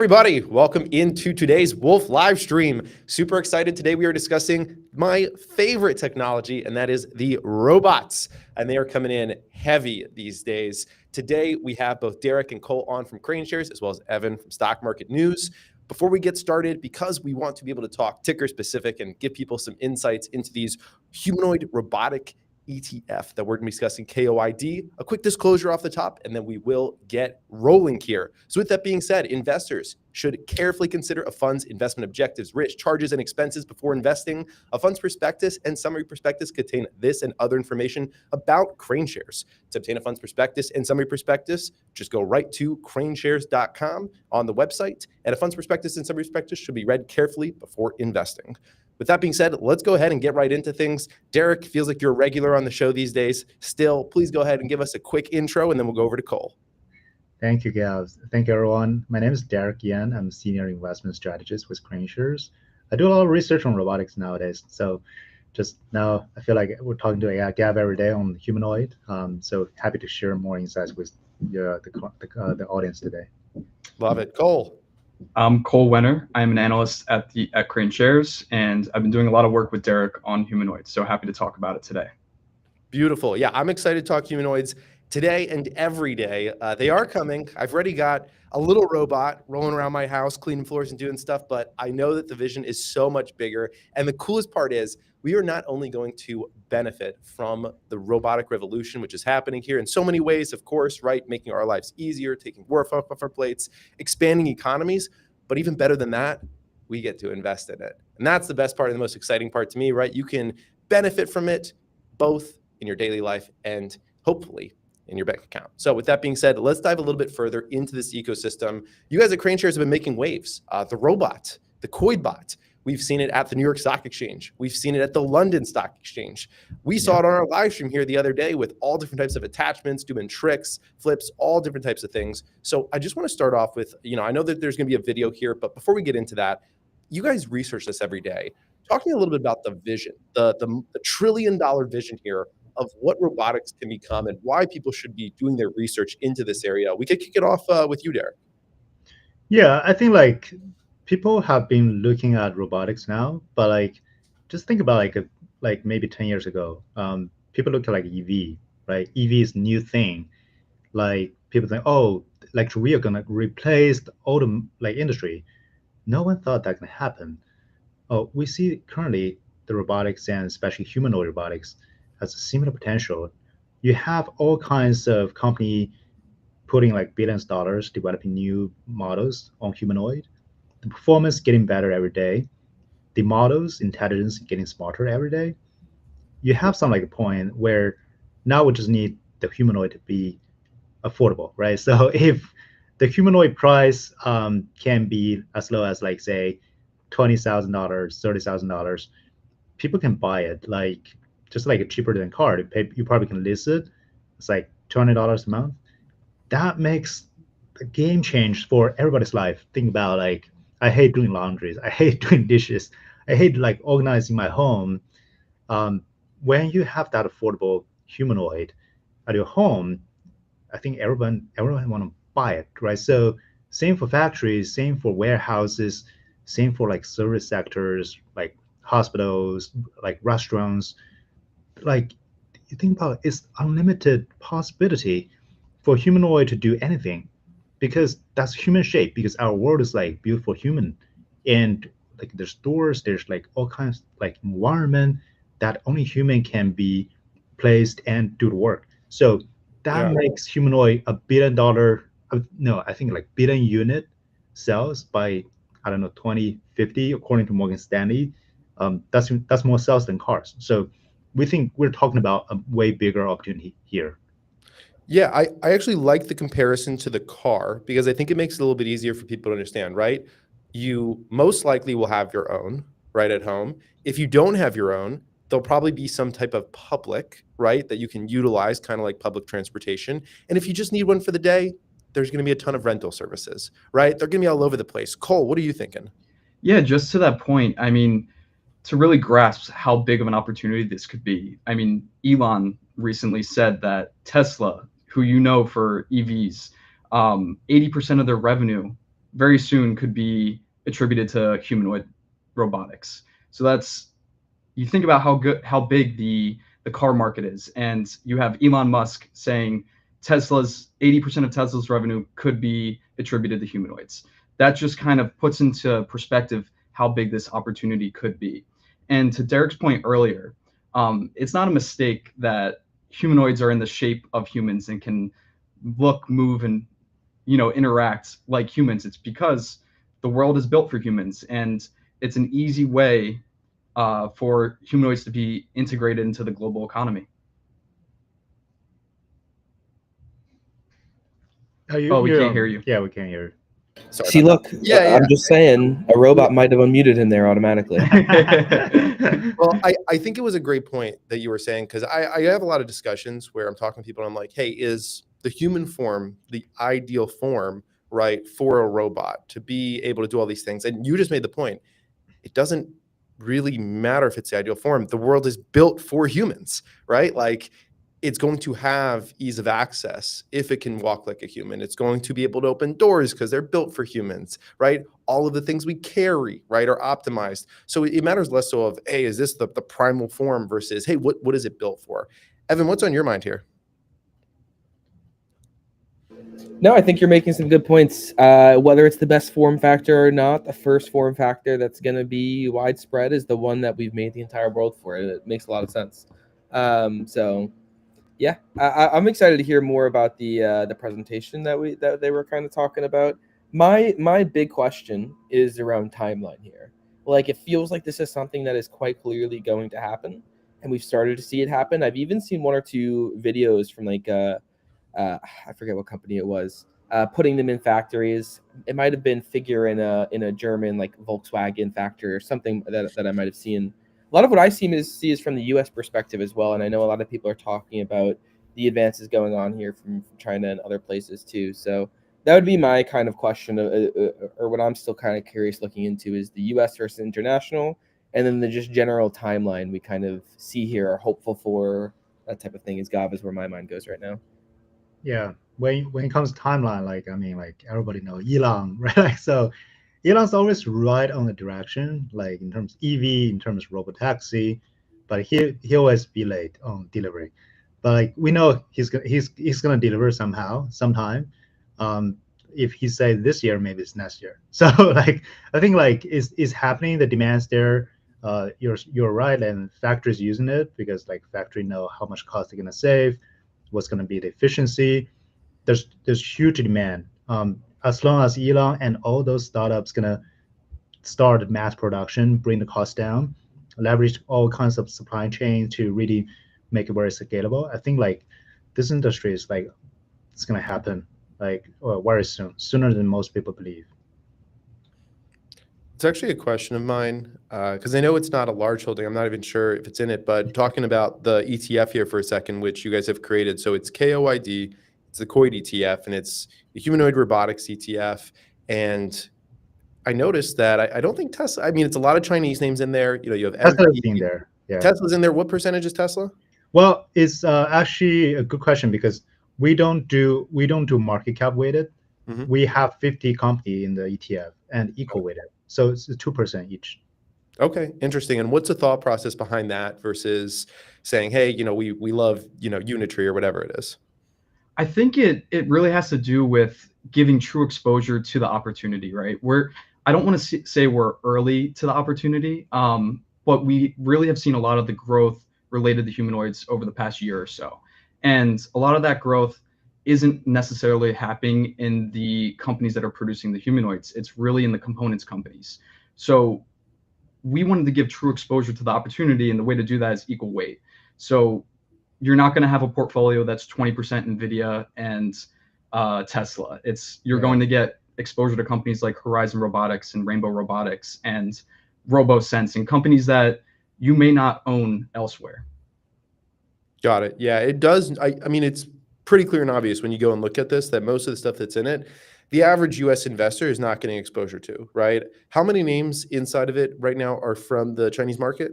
Everybody, welcome into today's Wolf live stream. Super excited. Today we are discussing my favorite technology, and that is the robots. And they are coming in heavy these days. Today we have both Derek and Cole on from Crane Shares, as well as Evan from Stock Market News. Before we get started, because we want to be able to talk ticker specific and give people some insights into these humanoid robotic ETF that we're going to be discussing, KOID. A quick disclosure off the top, and then we will get rolling here. So with that being said, investors should carefully consider a fund's investment objectives, risks, charges, and expenses before investing. A fund's prospectus and summary prospectus contain this and other information about Crane Shares. To obtain a fund's prospectus and summary prospectus, just go right to craneshares.com on the website, and a fund's prospectus and summary prospectus should be read carefully before investing. With that being said, let's go ahead and get right into things. Derek, feels like you're a regular on the show these days. Still, please go ahead and give us a quick intro, and then we'll go over to Cole. Thank you, Gavs. Thank you, everyone. My name is Derek Yan. I'm a senior investment strategist with Crane Shares. I do a lot of research on robotics nowadays. So just now, I feel like we're talking to a Gav every day on humanoid. So happy to share more insights with the audience today. Love it. Cole. I'm Cole Wenner. I'm an analyst at Crane Shares, and I've been doing a lot of work with Derek on humanoids. So happy to talk about it today. Beautiful. Yeah, I'm excited to talk humanoids today and every day. They are coming. I've already got a little robot rolling around my house, cleaning floors and doing stuff, but I know that the vision is so much bigger. And the coolest part is we are not only going to benefit from the robotic revolution, which is happening here in so many ways, of course, right? Making our lives easier, taking work off our plates, expanding economies, but even better than that, we get to invest in it. And that's the best part and the most exciting part to me, right? You can benefit from it both in your daily life and hopefully in your bank account. So with that being said, let's dive a little bit further into this ecosystem. You guys at Crane Shares have been making waves. The robot, the KOID bot, we've seen it at the New York Stock Exchange. We've seen it at the London Stock Exchange. We saw it on our live stream here the other day with all different types of attachments, doing tricks, flips, all different types of things. So I just want to start off with, I know that there's going to be a video here, but before we get into that, you guys research this every day. Talking a little bit about the vision, the $1 trillion vision here of what robotics can become and why people should be doing their research into this area. We could kick it off with you, Derek. Yeah, I think people have been looking at robotics now, but just think about like maybe 10 years ago, people look at EV, right? EV is new thing. Like people think, oh, we are gonna replace the auto industry. No one thought that can happen. Oh, we see currently the robotics and especially humanoid robotics has a similar potential. You have all kinds of company putting billions of dollars developing new models on humanoid. The performance getting better every day. The models intelligence getting smarter every day. You have some point where now we just need the humanoid to be affordable, right? So if the humanoid price can be as low as say $20,000, $30,000, people can buy it just cheaper than car. You probably can list it. It's $20 a month. That makes a game change for everybody's life. Think about I hate doing laundries. I hate doing dishes. I hate organizing my home. When you have that affordable humanoid at your home, I think everyone want to buy it, right? So same for factories, same for warehouses, same for service sectors, hospitals, restaurants. You think about it, it's unlimited possibility for humanoid to do anything because that's human shape, because our world is built for human, and there's doors, there's all kinds environment that only human can be placed and do the work. So that makes humanoid $1 billion, no, I think billion unit sales by, I don't know, 2050 according to Morgan Stanley. That's more sales than cars. So we think we're talking about a way bigger opportunity here. Yeah, I actually like the comparison to the car because I think it makes it a little bit easier for people to understand, right? You most likely will have your own right at home. If you don't have your own, there'll probably be some type of public, right, that you can utilize, kind of like public transportation. And if you just need one for the day, there's going to be a ton of rental services, right? They're going to be all over the place. Cole, what are you thinking? Yeah, just to that point, I mean, to really grasp how big of an opportunity this could be, I mean, Elon recently said that Tesla, who for EVs, 80% of their revenue very soon could be attributed to humanoid robotics. So that's, you think about how big the car market is, and you have Elon Musk saying 80% of Tesla's revenue could be attributed to humanoids. That just kind of puts into perspective how big this opportunity could be. And to Derek's point earlier, it's not a mistake that humanoids are in the shape of humans and can look, move, and interact like humans. It's because the world is built for humans, and it's an easy way for humanoids to be integrated into the global economy. Oh, we can't hear you. Yeah, we can't hear you. Sorry See, about look, that. Yeah, I'm just saying, a robot might have unmuted him there automatically. Well, I think it was a great point that you were saying, because I have a lot of discussions where I'm talking to people and I'm like, hey, is the human form the ideal form, right, for a robot to be able to do all these things? And you just made the point. It doesn't really matter if it's the ideal form. The world is built for humans, right? Like, it's going to have ease of access if it can walk like a human. It's going to be able to open doors because they're built for humans, right? All of the things we carry, right, are optimized. So it matters less so of, hey, is this the primal form versus, hey, what is it built for? Evan, what's on your mind here? No, I think you're making some good points. Whether it's the best form factor or not, the first form factor that's going to be widespread is the one that we've made the entire world for. It makes a lot of sense. So yeah, I'm excited to hear more about the presentation that they were kind of talking about. My big question is around timeline here. Like, it feels like this is something that is quite clearly going to happen, and we've started to see it happen. I've even seen one or two videos from like I forget what company it was, putting them in factories. It might have been Figure in a German like Volkswagen factory or something that I might have seen. A lot of what I see is from the U.S. perspective as well, and I know a lot of people are talking about the advances going on here from China and other places too. So that would be my kind of question, or what I'm still kind of curious looking into is the U.S. versus international, and then the just general timeline we kind of see here, are hopeful for that type of thing. Is Gav is where my mind goes right now. Yeah, when it comes to timeline, like I mean, like everybody knows Elon, right? Like, so Elon's always right on the direction, like in terms of EV, in terms of robotaxi, but he always be late on delivery. But like we know he's gonna deliver sometime. If he say this year, maybe it's next year. So like I think like is happening. The demands there. You're right, and factories using it because like factory know how much cost they're gonna save, what's gonna be the efficiency. There's huge demand. As long as Elon and all those startups gonna start mass production, bring the cost down, leverage all kinds of supply chain to really make it very scalable. I think like this industry is like it's gonna happen like very soon, sooner than most people believe. It's actually a question of mine, because I know it's not a large holding. I'm not even sure if it's in it, but talking about the ETF here for a second, which you guys have created. So it's KOID, it's the KOID ETF, and it's the Humanoid Robotics ETF. And I noticed that I don't think Tesla, I mean, it's a lot of Chinese names in there. You have Tesla's MP, in there. Yeah. Tesla's in there. What percentage is Tesla? Well, it's actually a good question because we don't do market cap weighted. Mhm. We have 50 company in the ETF and equal weighted, so it's 2% each. Okay, interesting. And what's the thought process behind that versus saying, hey, we love, Unitree or whatever it is? I think it really has to do with giving true exposure to the opportunity, right? I don't want to say we're early to the opportunity, but we really have seen a lot of the growth related to humanoids over the past year or so. And a lot of that growth isn't necessarily happening in the companies that are producing the humanoids. It's really in the components companies. So we wanted to give true exposure to the opportunity, and the way to do that is equal weight. So you're not going to have a portfolio that's 20% NVIDIA and Tesla. You're going to get exposure to companies like Horizon Robotics and Rainbow Robotics and RoboSense, and companies that you may not own elsewhere. Got it. Yeah, it does. I mean, it's pretty clear and obvious when you go and look at this that most of the stuff that's in it, the average US investor is not getting exposure to, right? How many names inside of it right now are from the Chinese market?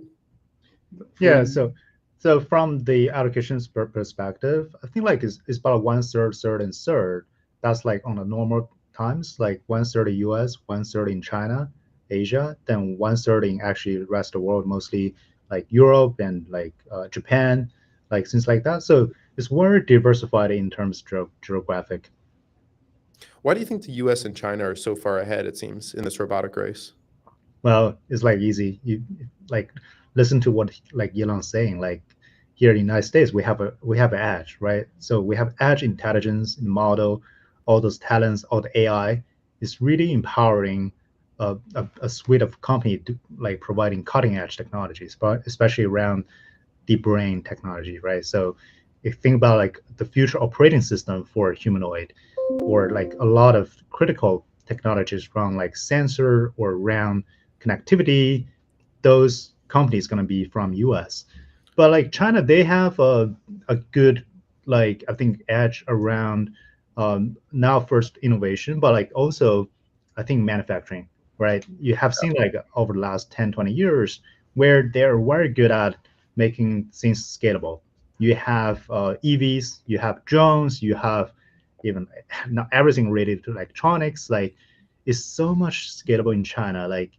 Yeah, so from the allocations perspective, I think like it's about 1/3, third, and third. That's like on a normal times, like 1/3 US, 1/3 in China, Asia, then 1/3 in actually the rest of the world, mostly like Europe and like Japan, like things like that. So it's very diversified in terms of geographic. Why do you think the US and China are so far ahead, it seems, in this robotic race? Well, it's like easy. You like listen to what like Elon's saying. Like here in the United States, we have an edge, right? So we have edge intelligence, model, all those talents, all the AI is really empowering a suite of company to like providing cutting edge technologies, but especially around deep brain technology, right? So if you think about like the future operating system for humanoid, or like a lot of critical technologies from like sensor or around connectivity, those companies going to be from US. But like China, they have a good like I think edge around now first innovation, but like also I think manufacturing, right? You have seen like over the last 10, 20 years where they're very good at making things scalable. You have EVs, you have drones, you have even not everything related to electronics. Like it's so much scalable in China. Like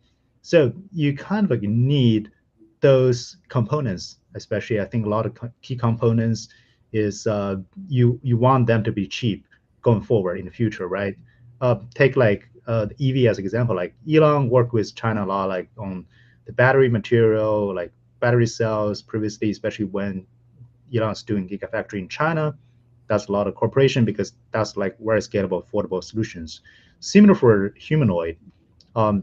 so you kind of like need those components, especially I think a lot of key components is you want them to be cheap going forward in the future, right? Take like the EV as an example. Like Elon worked with China a lot, like on the battery material, like battery cells previously, especially when Elon's doing Gigafactory in China. That's a lot of corporation because that's like very scalable, affordable solutions. Similar for humanoid.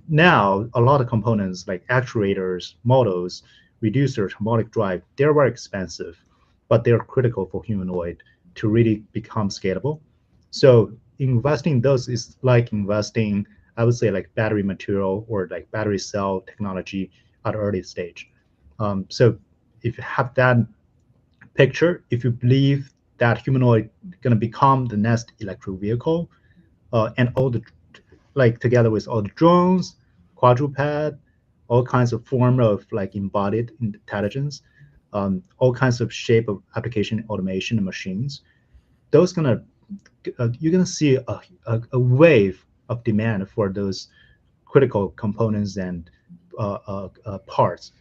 Now, a lot of components like actuators, motors, reducers, harmonic drive, they're very expensive, but they're critical for humanoid to really become scalable. So investing in those is like investing, I would say, like battery material or like battery cell technology at an early stage. So if you have that picture, if you believe that humanoid going to become the next electric vehicle, and all the like together with all the drones, quadruped, all kinds of form of like embodied intelligence, all kinds of shape of application automation and machines. Those gonna you're gonna see a wave of demand for those critical components and parts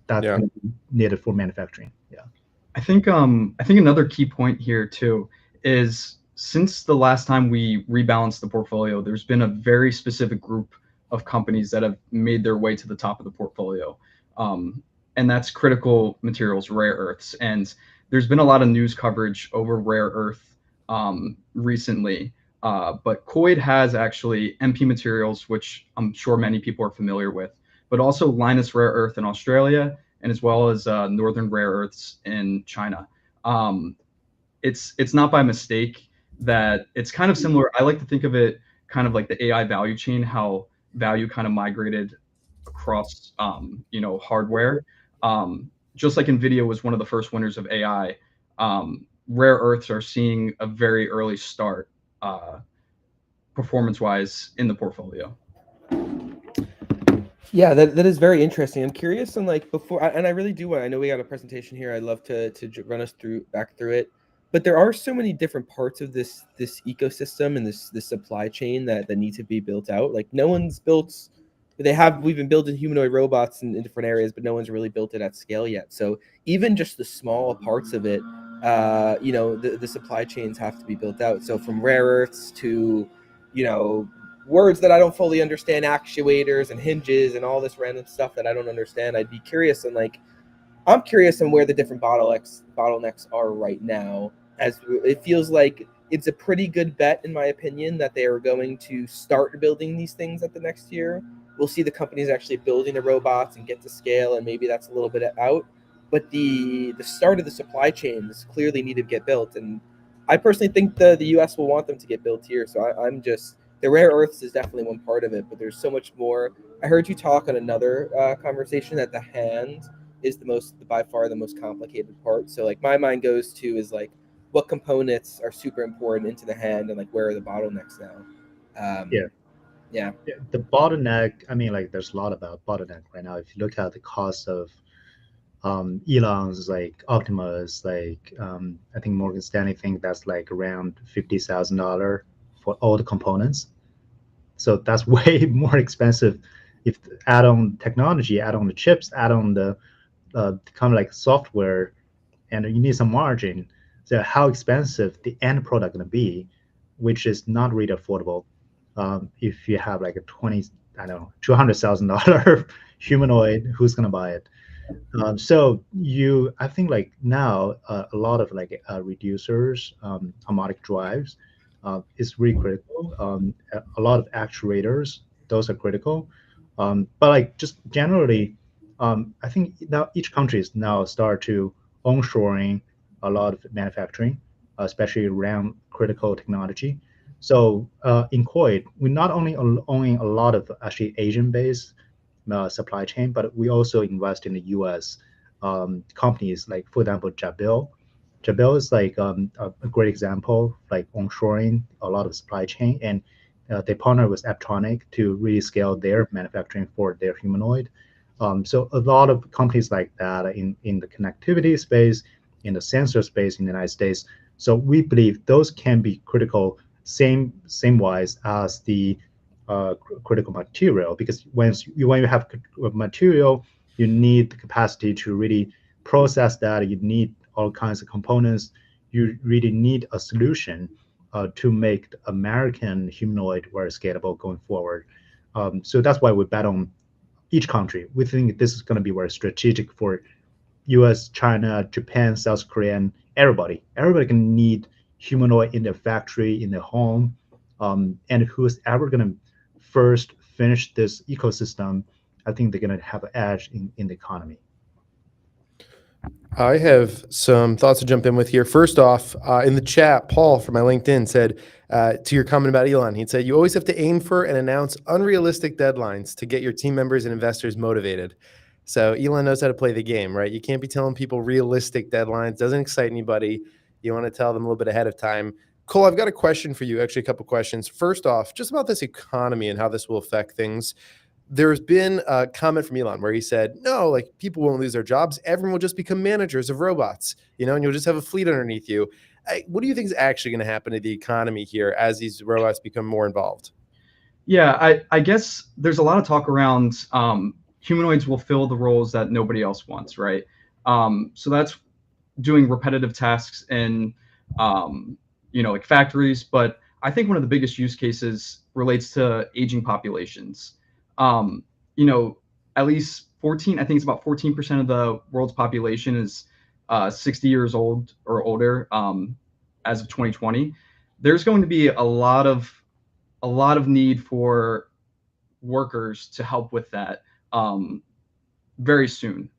that's Yeah. gonna be needed for manufacturing. Yeah. I think another key point here too is since the last time we rebalanced the portfolio, there's been a very specific group of companies that have made their way to the top of the portfolio. And that's critical materials, rare earths. And there's been a lot of news coverage over rare earth recently. But KOID has actually MP Materials, which I'm sure many people are familiar with, but also Linus Rare Earth in Australia, and as well as Northern Rare Earths in China. It's not by mistake that it's kind of similar. I like to think of it kind of like the AI value chain, how value kind of migrated across hardware. Just like Nvidia was one of the first winners of AI, rare earths are seeing a very early start performance-wise in the portfolio. Yeah, that is very interesting. I'm curious, and like before, and I really do want. I know we got a presentation here. I'd love to run us back through it. But there are so many different parts of this ecosystem and this supply chain that need to be built out. Like no one's built. We've been building humanoid robots in different areas, but no one's really built it at scale yet. So even just the small parts of it, the supply chains have to be built out. So from rare earths to, words that I don't fully understand, actuators and hinges and all this random stuff that I don't understand. I'd be curious, and like I'm curious on where the different bottlenecks are right now, as it feels like it's a pretty good bet, in my opinion, that they are going to start building these things at the next year. We'll see the companies actually building the robots and get to scale, and maybe that's a little bit out. But the start of the supply chains clearly need to get built, and I personally think the U.S. will want them to get built here. So I'm just the rare earths is definitely one part of it, but there's so much more. I heard you talk on another conversation that the hand is by far the most complicated part. So like my mind goes to is like what components are super important into the hand, and like where are the bottlenecks now. Yeah. Yeah. The bottleneck, I mean, like there's a lot about bottleneck right now. If you look at the cost of Elon's like Optimus, like I think Morgan Stanley think that's like around $50,000 for all the components. So that's way more expensive. If add on technology, add on the chips, add on the kind of like software, and you need some margin. So how expensive the end product going to be, which is not really affordable. If you have like a 20, I don't know, $200,000 humanoid, who's going to buy it? So I think like now a lot of like reducers, harmonic drives, is really critical. A lot of actuators, those are critical. But like just generally, I think now each country is now start to onshoring a lot of manufacturing, especially around critical technology. So in KOID, we not only owning a lot of actually Asian-based supply chain, but we also invest in the U.S. Companies like, for example, Jabil. Jabil is like a great example, like onshoring a lot of supply chain, and they partner with Apptronic to really scale their manufacturing for their humanoid. So a lot of companies like that in the connectivity space, in the sensor space in the United States. So we believe those can be critical, same wise as the critical material, because when you have material, you need the capacity to really process that. You need all kinds of components. You really need a solution to make the American humanoid very scalable going forward. So that's why we bet on each country. We think this is going to be very strategic for U.S., China, Japan, South Korea, and everybody. Everybody can need humanoid in their factory, in their home, and who's ever going to first finish this ecosystem, I think they're going to have an edge in the economy. I have some thoughts to jump in with here. First off, in the chat, Paul from my LinkedIn said, to your comment about Elon, he said, you always have to aim for and announce unrealistic deadlines to get your team members and investors motivated. So Elon knows how to play the game, right? You can't be telling people realistic deadlines. Doesn't excite anybody. You want to tell them a little bit ahead of time. Cole, I've got a question for you, actually a couple questions. First off, just about this economy and how this will affect things. There's been a comment from Elon where he said, no, like people won't lose their jobs. Everyone will just become managers of robots, and you'll just have a fleet underneath you. What do you think is actually going to happen to the economy here as these robots become more involved? Yeah, I guess there's a lot of talk around humanoids will fill the roles that nobody else wants, right? So that's doing repetitive tasks in, like factories. But I think one of the biggest use cases relates to aging populations. At least 14, I think it's about 14% of the world's population is 60 years old or older as of 2020. There's going to be a lot of need for workers to help with that very soon.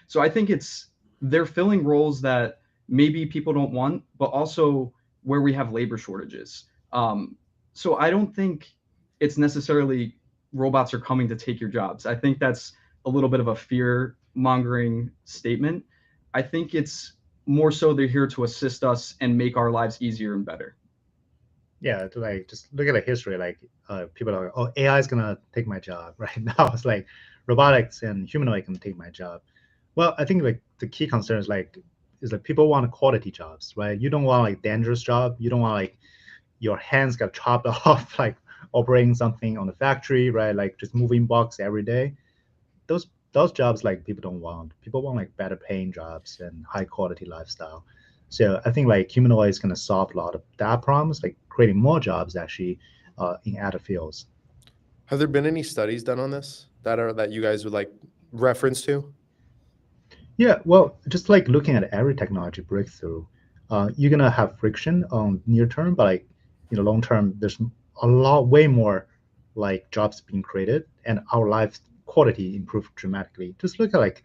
So I think they're filling roles that maybe people don't want, but also where we have labor shortages. So I don't think it's necessarily robots are coming to take your jobs. I think that's a little bit of a fear mongering statement. I think it's more so they're here to assist us and make our lives easier and better. Yeah, to like just look at the history, like people are like, oh, AI is gonna take my job. Right now it's like robotics and humanoid can take my job. Well, I think like the key concern is like people want quality jobs, right? You don't want like dangerous job. You don't want like your hands got chopped off, like operating something on the factory, right? Like just moving box every day. Those jobs like people don't want. People want like better paying jobs and high quality lifestyle. So I think like humanoid is going to solve a lot of that problems, like creating more jobs actually in other fields. Have there been any studies done on this that you guys would like reference to? Yeah, well, just like looking at every technology breakthrough, you're gonna have friction on near term, but like long term, there's way more like jobs being created and our life quality improved dramatically. Just look at like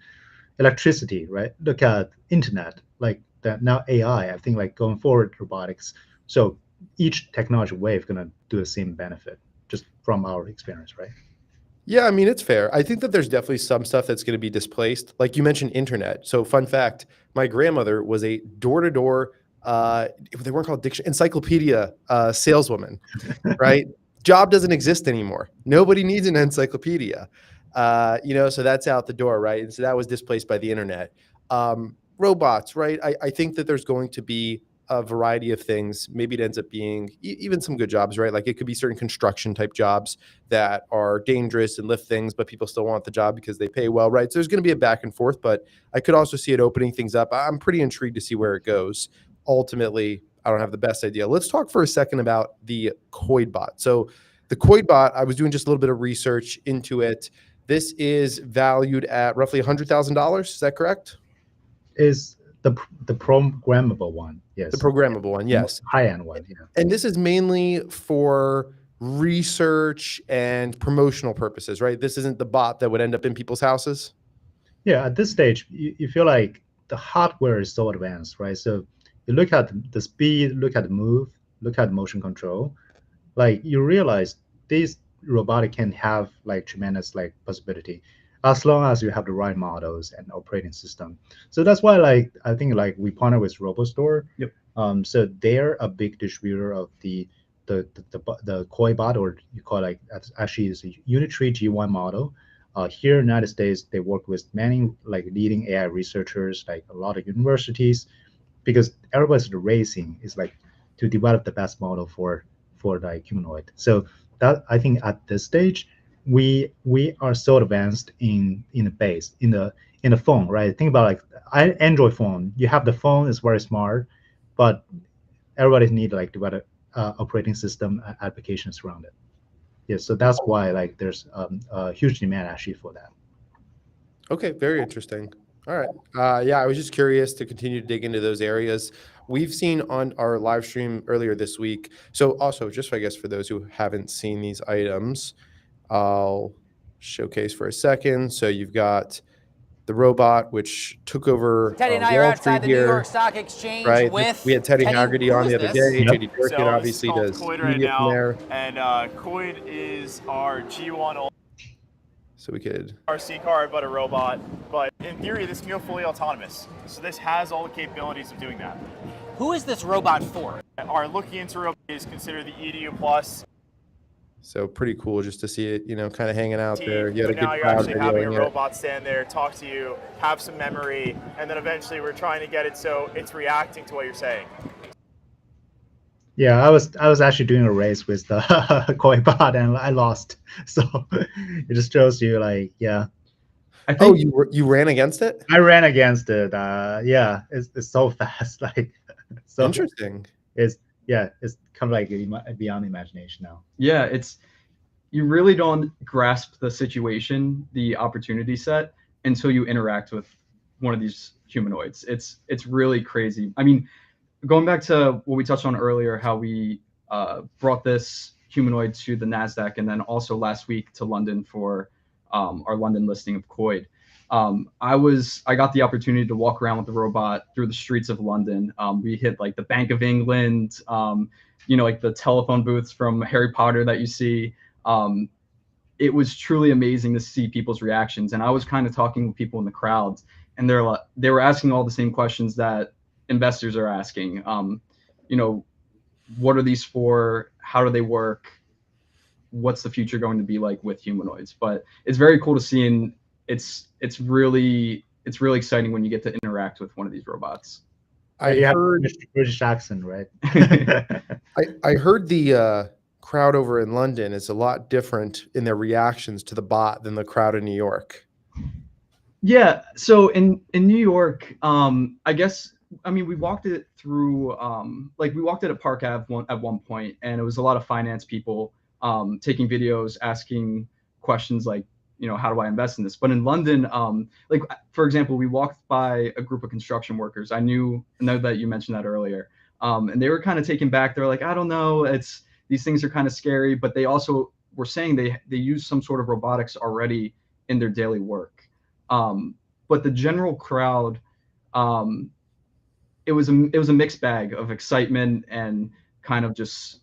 electricity, right? Look at internet, like that now AI. I think like going forward robotics. So each technology wave gonna do the same benefit, just from our experience, right? Yeah, I mean, it's fair. I think that there's definitely some stuff that's going to be displaced. Like you mentioned, internet. So, fun fact, my grandmother was a door-to-door, they weren't called encyclopedia saleswoman, right? Job doesn't exist anymore. Nobody needs an encyclopedia, so that's out the door, right? And so that was displaced by the internet. Robots, right? I think that there's going to be a variety of things. Maybe it ends up being even some good jobs, right? Like it could be certain construction type jobs that are dangerous and lift things, but people still want the job because they pay well, right? So there's going to be a back and forth, but I could also see it opening things up. I'm pretty intrigued to see where it goes. Ultimately, I don't have the best idea. Let's talk for a second about the KOID bot. So the KOID bot, I was doing just a little bit of research into it. This is valued at roughly $100,000. Is that correct? Is the programmable one? Yes. The programmable one, yes. High-end one, yeah. And this is mainly for research and promotional purposes, right? This isn't the bot that would end up in people's houses. Yeah, at this stage, you feel like the hardware is so advanced, right? So you look at the speed, look at the move, look at motion control, like you realize these robotic can have like tremendous like possibility as long as you have the right models and operating system. So that's why like I think like we partner with RoboStore. Yep. So they're a big distributor of the KOI bot, or you call it like actually is a Unitree G1 model. Here in the United States, they work with many like leading AI researchers, like a lot of universities, because everybody's racing is like to develop the best model for like humanoid. So that I think at this stage, we are so advanced in the base, in the phone, right? Think about like Android phone. You have the phone, is very smart, but everybody need like develop operating system applications around it. Yeah, so that's why like there's a huge demand actually for that. Okay, very interesting. All right. Yeah, I was just curious to continue to dig into those areas. We've seen on our live stream earlier this week. So also, just I guess for those who haven't seen these items, I'll showcase for a second. So you've got the robot, which took over Teddy and I are Wall outside Street the New here, York Stock Exchange right? with We had Teddy Haggerty who on is the other this? day. Yep. JD Durkin obviously does KOID right media from now, there. and KOID is our G1 So we could. RC car, but a robot. But in theory, this can go fully autonomous. So this has all the capabilities of doing that. Who is this robot for? Our looking into robot is considered the EDU plus. So pretty cool just to see it, you know, kind of hanging out there. You had a But now good you're crowd actually having a videoing it. robot stand there, talk to you, have some memory, and then eventually we're trying to get it so it's reacting to what you're saying. Yeah, I was actually doing a race with the KOI bot and I lost. So it just shows you like, yeah. I think You ran against it? I ran against it. Yeah, it's so fast. Like, so Interesting. it's kind of like beyond imagination now. yeah, you really don't grasp the situation, the opportunity set, until you interact with one of these humanoids. It's really crazy. I mean, going back to what we touched on earlier, how we brought this humanoid to the NASDAQ, and then also last week to London for our London listing of KOID. I got the opportunity to walk around with the robot through the streets of London. We hit like the Bank of England, like the telephone booths from Harry Potter that you see. It was truly amazing to see people's reactions. And I was kind of talking with people in the crowds, and they were asking all the same questions that investors are asking. What are these for? How do they work? What's the future going to be like with humanoids? But it's very cool to see, and it's really exciting when you get to interact with one of these robots. I heard British accent, right? I heard the crowd over in London is a lot different in their reactions to the bot than the crowd in New York. Yeah. So in New York, I guess, I mean, we walked it through, we walked it at Park Ave at one point, and it was a lot of finance people taking videos, asking questions like, how do I invest in this? But in London, for example, we walked by a group of construction workers. I know that you mentioned that earlier. And they were kind of taken back. They're like, I don't know, these things are kind of scary, but they also were saying they use some sort of robotics already in their daily work. But the general crowd, it was a mixed bag of excitement and kind of just,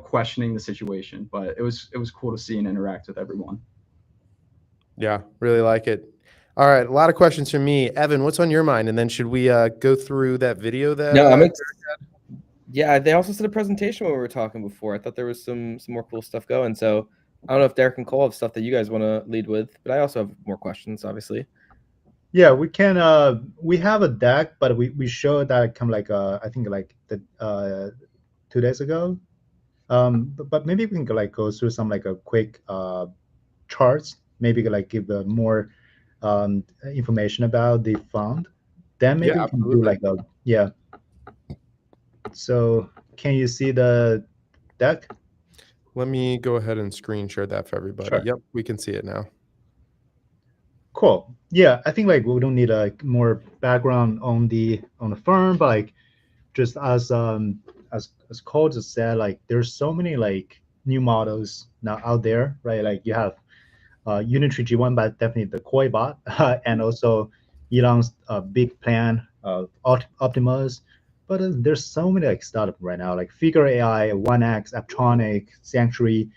questioning the situation. But it was cool to see and interact with everyone. Yeah, really like it. All right, a lot of questions from me. Evan, what's on your mind? And then should we go through that video that No, yeah, they also said a presentation when we were talking before. I thought there was some more cool stuff going. So I don't know if Derek and Cole have stuff that you guys want to lead with, but I also have more questions, obviously. Yeah, we can. We have a deck, but we showed that kind of like I think like the 2 days ago. But maybe we can like go through some like a quick charts. Maybe like give more information about the fund. Then maybe Yeah, we can do absolutely. like a yeah. So can you see the deck? Let me go ahead and screen share that for everybody. Sure. Yep, we can see it now. Cool. Yeah, I think like we don't need a more background on the firm, but like just as Cole just said, like there's so many like new models now out there, right? Like you have Unitary G1, but definitely the KOID bot, and also Elon's big plan of Optimus. But there's so many like startups right now, like Figure AI, 1X, Aptronic, Sanctuary.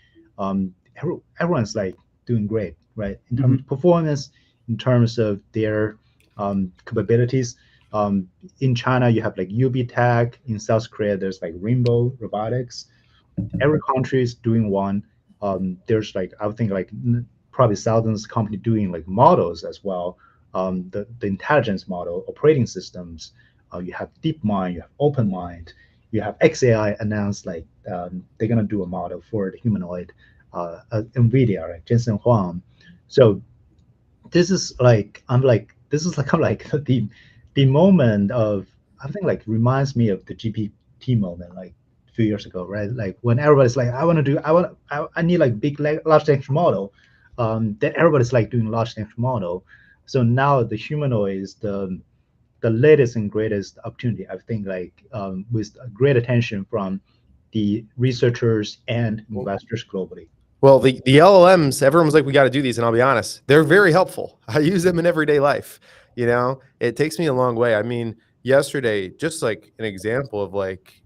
Everyone's like doing great, right? In terms of performance, in terms of their capabilities. In China, you have like UB Tech. In South Korea, there's like Rainbow Robotics. Every country is doing one. There's like I would think like probably thousands of company doing like models as well. The intelligence model, operating systems. You have DeepMind, you have OpenMind, you have XAI announced like they're gonna do a model for the humanoid. NVIDIA, right? Jensen Huang. So this is like this is like kind of like the moment of I think like reminds me of the GPT moment like a few years ago, right? Like when everybody's like, I need like big large language model. Then everybody's like doing large language model. So now the humanoid is the latest and greatest opportunity. I think like with great attention from the researchers and investors globally. Well, the LLMs, everyone's like, we got to do these, and I'll be honest, they're very helpful. I use them in everyday life. You know, it takes me a long way. I mean, yesterday, just like an example of like,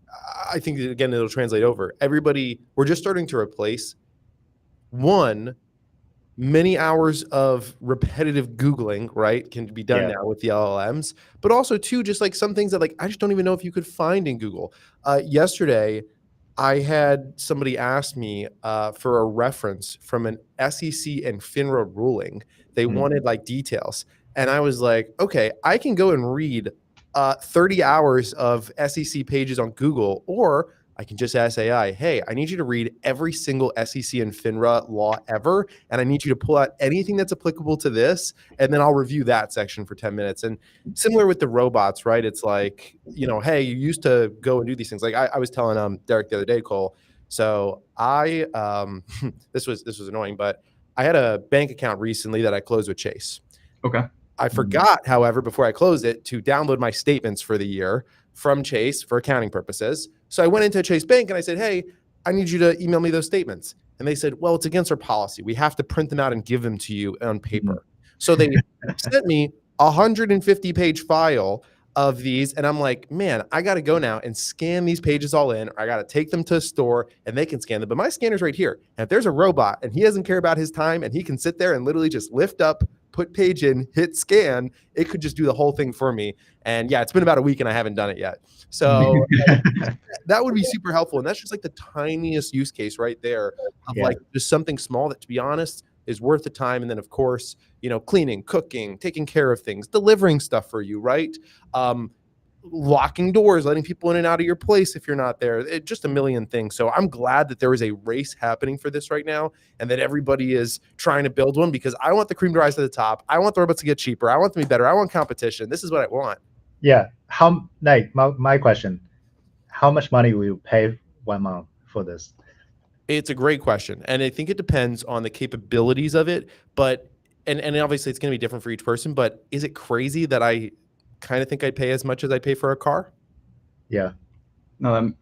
I think again it'll translate over. Everybody, we're just starting to replace one many hours of repetitive Googling, right, can be done Yeah. now with the LLMs, but also two, just like some things that like I just don't even know if you could find in Google. Yesterday, I had somebody ask me for a reference from an SEC and FINRA ruling. They wanted like details. And I was like, okay, I can go and read 30 hours of SEC pages on Google, or I can just ask AI, hey, I need you to read every single SEC and FINRA law ever. And I need you to pull out anything that's applicable to this. And then I'll review that section for 10 minutes. And similar with the robots, right? It's like, you know, hey, you used to go and do these things. Like I was telling Derek the other day, Cole. So I this was annoying, but I had a bank account recently that I closed with Chase. Okay. I forgot, however, before I closed it, to download my statements for the year from Chase for accounting purposes. So I went into Chase Bank and I said, hey, I need you to email me those statements. And they said, well, it's against our policy. We have to print them out and give them to you on paper. So they sent me a 150-page file of these. And I'm like, man, I got to go now and scan these pages all in, or I got to take them to a store and they can scan them. But my scanner's right here. And if there's a robot and he doesn't care about his time and he can sit there and literally just lift up, put page in, hit scan, it could just do the whole thing for me. And yeah, it's been about a week and I haven't done it yet. So that would be super helpful. And that's just like the tiniest use case right there of like just something small that, to be honest, is worth the time. And then of course, you know, cleaning, cooking, taking care of things, delivering stuff for you, right? Locking doors, letting people in and out of your place if you're not there, just a million things. So I'm glad that there is a race happening for this right now and that everybody is trying to build one, because I want the cream to rise to the top. I want the robots to get cheaper. I want them to be better. I want competition. This is what I want. Yeah. How like my question, how much money will you pay 1 month for this? It's a great question. And I think it depends on the capabilities of it, but and obviously it's going to be different for each person, but is it crazy that I kind of think I'd pay as much as I pay for a car? Yeah. No,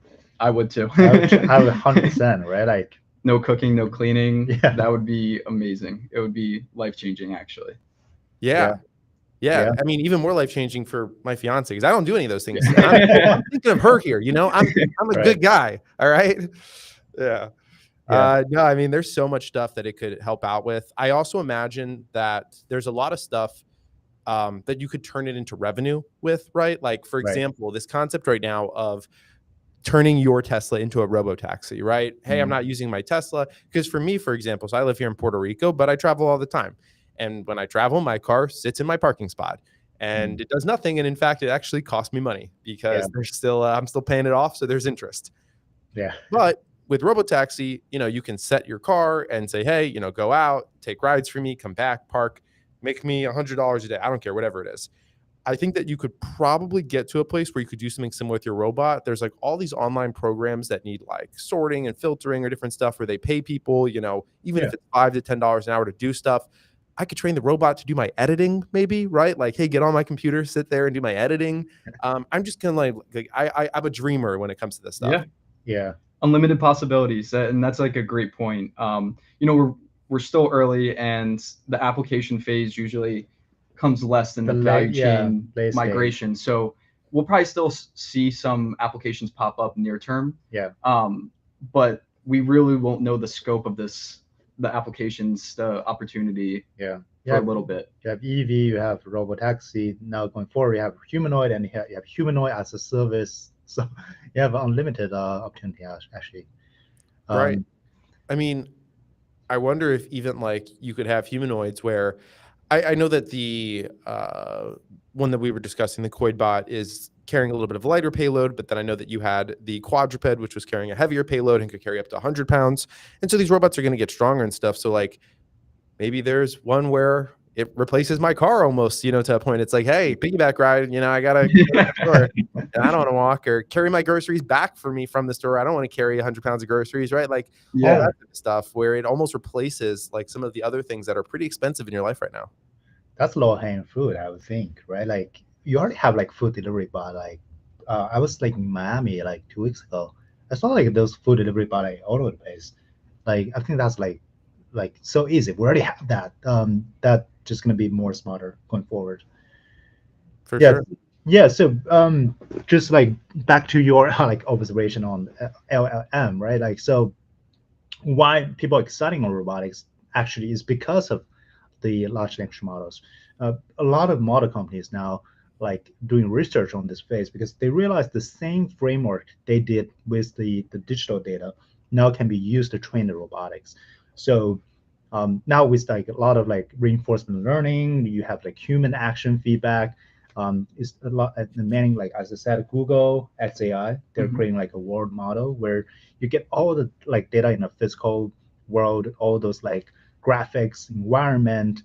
I would too. I would 100%, right? Like No cooking, no cleaning. Yeah. That would be amazing. It would be life-changing, actually. Yeah. Yeah. I mean, even more life-changing for my fiance, because I don't do any of those things. I'm thinking of her here, you know? I'm a good guy. All right. Yeah. No, I mean, there's so much stuff that it could help out with. I also imagine that there's a lot of stuff that you could turn it into revenue with, right? Like, for example, this concept right now of turning your Tesla into a robo-taxi, right? Hey, I'm not using my Tesla. Because for me, for example, so I live here in Puerto Rico, but I travel all the time. And when I travel, my car sits in my parking spot and it does nothing. And in fact, it actually cost me money because there's still I'm still paying it off. So there's interest. Yeah. But with Robotaxi, you can set your car and say, hey, go out, take rides for me, come back, park, make me $100 a day. I don't care, whatever it is. I think that you could probably get to a place where you could do something similar with your robot. There's like all these online programs that need like sorting and filtering or different stuff where they pay people, even if it's $5 to $10 an hour to do stuff. I could train the robot to do my editing, maybe, right? Like, hey, get on my computer, sit there and do my editing. I'm just gonna I'm a dreamer when it comes to this stuff. Yeah. Unlimited possibilities, and that's like a great point. We're still early, and the application phase usually comes less than the value chain migration. So we'll probably still see some applications pop up near term. Yeah. But we really won't know the scope of the applications, the opportunity. Yeah. For a little bit. You have EV, you have Robotaxi. Now going forward, you have humanoid, and you have humanoid as a service. So you have unlimited opportunity actually. Right. I mean, I wonder if even like you could have humanoids where I know that the one that we were discussing, the KOID bot, is carrying a little bit of a lighter payload, but then I know that you had the quadruped, which was carrying a heavier payload and could carry up to 100 pounds. And so these robots are going to get stronger and stuff. So like maybe there's one where it replaces my car almost, to a point. It's like, hey, piggyback ride, I gotta go to the store, and I don't want to walk, or carry my groceries back for me from the store. I don't want to carry 100 pounds of groceries, right? Like all that kind of stuff where it almost replaces like some of the other things that are pretty expensive in your life right now. That's low hanging fruit, I would think, right? Like you already have like food delivery bot. Like I was like in Miami like 2 weeks ago. I saw like those food delivery bot like all over the place. Like I think that's like so easy. We already have that. That just gonna be more smarter going forward. For sure. Yeah. So just like back to your like observation on LLM, right? Like so, why people are excited on robotics actually is because of the large language models. A lot of model companies now like doing research on this phase because they realize the same framework they did with the digital data now can be used to train the robotics. So now with like a lot of like reinforcement learning, you have like human action feedback. It's a lot at the many, like as I said, Google XAI, they're creating like a world model where you get all the like data in a physical world, all those like graphics, environment,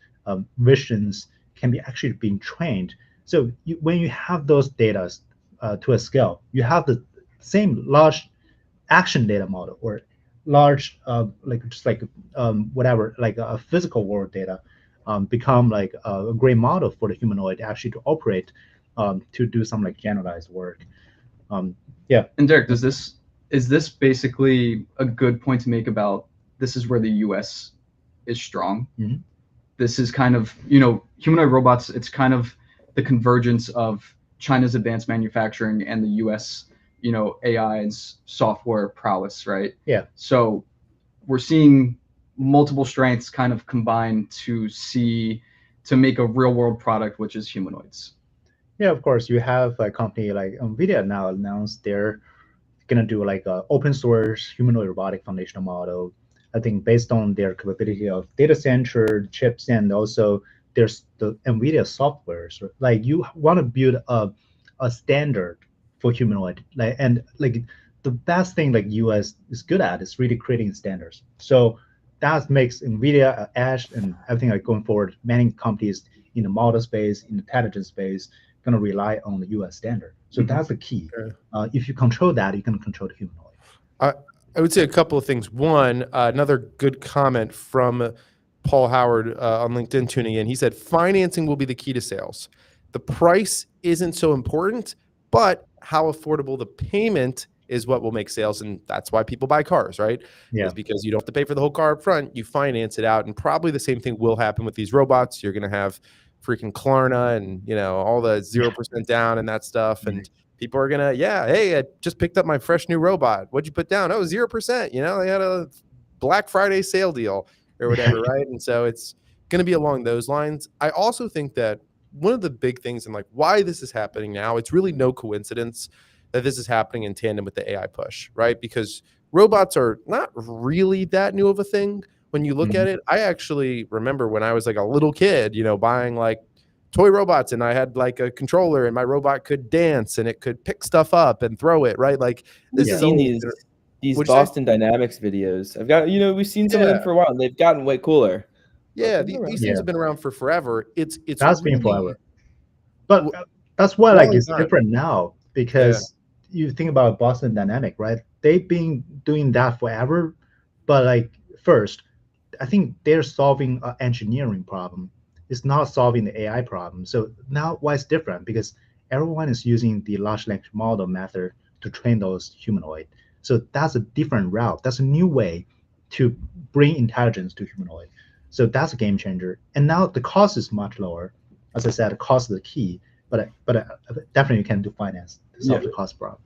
visions can be actually being trained. So when you have those data to a scale, you have the same large action data model or large like just like whatever, like a physical world data become like a great model for the humanoid actually to operate to do some like generalized work. Yeah. And Derek, is this basically a good point to make about this is where the US is strong? This is kind of, humanoid robots, it's kind of the convergence of China's advanced manufacturing and the US, AI and software prowess, right? Yeah. So we're seeing multiple strengths kind of combine to make a real world product, which is humanoids. Yeah, of course. You have a company like NVIDIA now announced they're going to do like a open source humanoid robotic foundational model. I think based on their capability of data center chips and also there's the NVIDIA software. So like you want to build a standard for humanoid, and the best thing like US is good at is really creating standards. So that makes NVIDIA, Edge, and everything like going forward. Many companies in the model space, in the intelligence space, going to rely on the US standard. So that's the key. If you control that, you can control the humanoid. I would say a couple of things. One, another good comment from Paul Howard on LinkedIn tuning in. He said, financing will be the key to sales. The price isn't so important, but how affordable the payment is what will make sales. And that's why people buy cars, right? Yeah. It's because you don't have to pay for the whole car up front. You finance it out. And probably the same thing will happen with these robots. You're going to have freaking Klarna and, all the 0% down and that stuff. And people are going to, hey, I just picked up my fresh new robot. What'd you put down? Oh, 0%. They had a Black Friday sale deal or whatever, right? And so it's going to be along those lines. I also think that one of the big things and like why this is happening now, it's really no coincidence that this is happening in tandem with the AI push, right? Because robots are not really that new of a thing. when you look at it, I actually remember when I was like a little kid, you know, buying like toy robots, and I had like a controller, and my robot could dance and it could pick stuff up and throw it, right? Like We've this is seen always these What'd you say? Boston Dynamics videos. I've got, you know, we've seen some of them Yeah. for a while, and they've gotten way cooler. Yeah, But they're these around. things Yeah. have been around for forever. It's That's been really forever. But w- that's why long like it's time. different now, because you think about Boston Dynamic, right? They've been doing that forever, but like first, I think they're solving an engineering problem. It's not solving the AI problem. So now why it's different? Because everyone is using the large language model method to train those humanoid. So that's a different route. That's a new way to bring intelligence to humanoid. So that's a game changer. And now the cost is much lower. As I said, the cost is the key, but definitely you can do finance to solve the cost problem.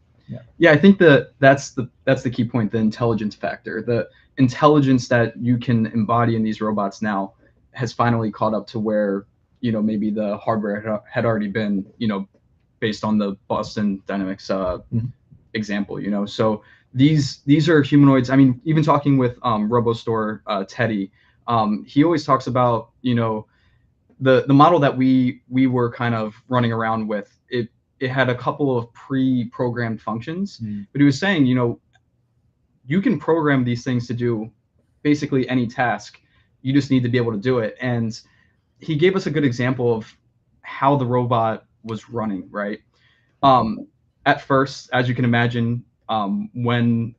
Yeah, I think that's the key point, the intelligence factor. The intelligence that you can embody in these robots now has finally caught up to where, you know, maybe the hardware had already been, you know, based on the Boston Dynamics example, you know. So these are humanoids. I mean, even talking with RoboStore Teddy, he always talks about, you know, the model that we were kind of running around with. It had a couple of pre-programmed functions, but he was saying, you know, you can program these things to do basically any task. You just need to be able to do it. And he gave us a good example of how the robot was running, right? At first, as you can imagine, when